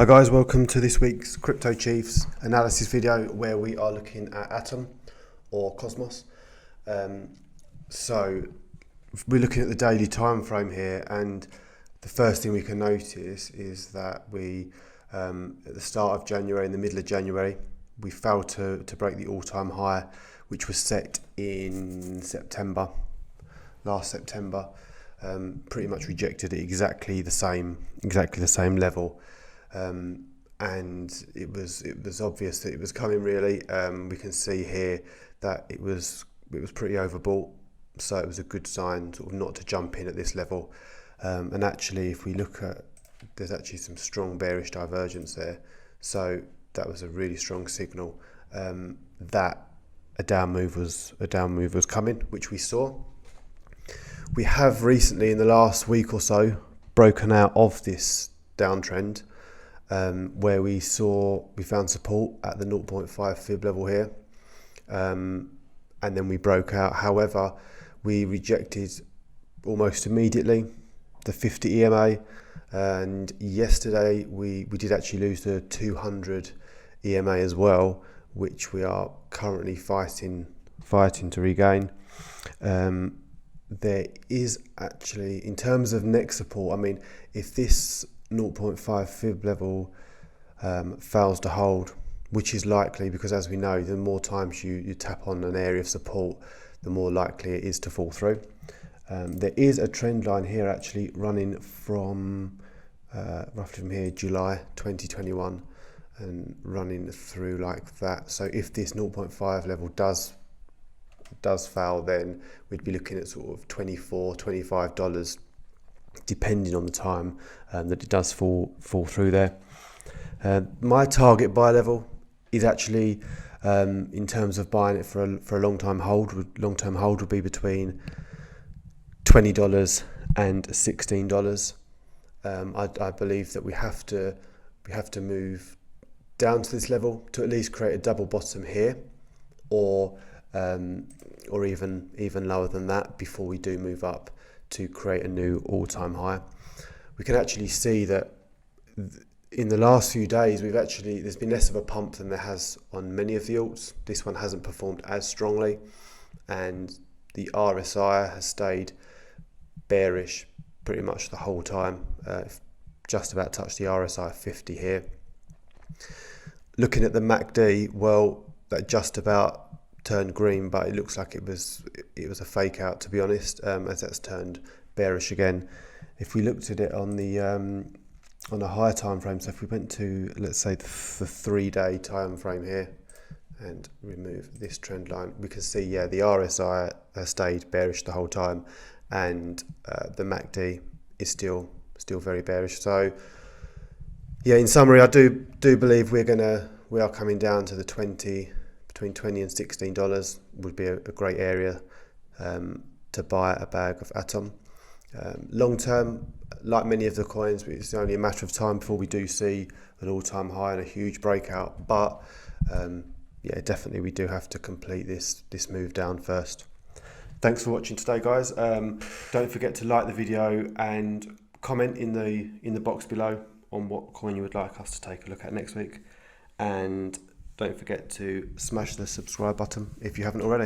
Hi guys, welcome to this week's Crypto Chiefs analysis video where we are looking at Atom or Cosmos. So we're looking at the daily time frame here, and the first thing we can notice is that we at the start of January, in the middle of January, we failed to break the all-time high which was set in last September. Pretty much rejected at exactly the same level. And it was obvious that it was coming really. We can see here that it was pretty overbought, so it was a good sign sort of not to jump in at this level. And actually, if we look at, there's actually some strong bearish divergence there, so that was a really strong signal that a down move was coming, which we saw. We have recently, in the last week or so, broken out of this downtrend, where we found support at the 0.5 fib level here, and then we broke out. However, we rejected almost immediately the 50 EMA, and yesterday we did actually lose the 200 EMA as well, which we are currently fighting to regain. There is actually, in terms of next support, I mean, if this 0.5 fib level fails to hold, which is likely, because as we know, the more times you tap on an area of support, the more likely it is to fall through. There is a trend line here actually running from roughly from here, July 2021, and running through like that. So if this 0.5 level does fail, then we'd be looking at sort of $24–25, depending on the time that it does fall through there. My target buy level is actually, in terms of buying it for a long-term hold would be between $20 and $16. I believe that we have to move down to this level to at least create a double bottom here, or even lower than that, before we do move up to create a new all-time high. We can actually see that in the last few days there's been less of a pump than there has on many of the alts. This one hasn't performed as strongly, and the RSI has stayed bearish pretty much the whole time. Just about touched the RSI 50 here. Looking at the MACD, well, that just about turned green, but it looks like it was a fake out, to be honest, as that's turned bearish again. If we looked at it on a higher time frame, so if we went to, let's say, the 3-day time frame here and remove this trend line, we can see, yeah, the RSI has stayed bearish the whole time, and the MACD is still very bearish. So yeah, in summary, I do believe we are coming down to the between $20 and $16 would be a great area to buy a bag of Atom. Long term, like many of the coins, it's only a matter of time before we do see an all-time high and a huge breakout. But yeah, definitely we do have to complete this move down first. Thanks for watching today, guys. Don't forget to like the video and comment in the box below on what coin you would like us to take a look at next week, and don't forget to smash the subscribe button if you haven't already.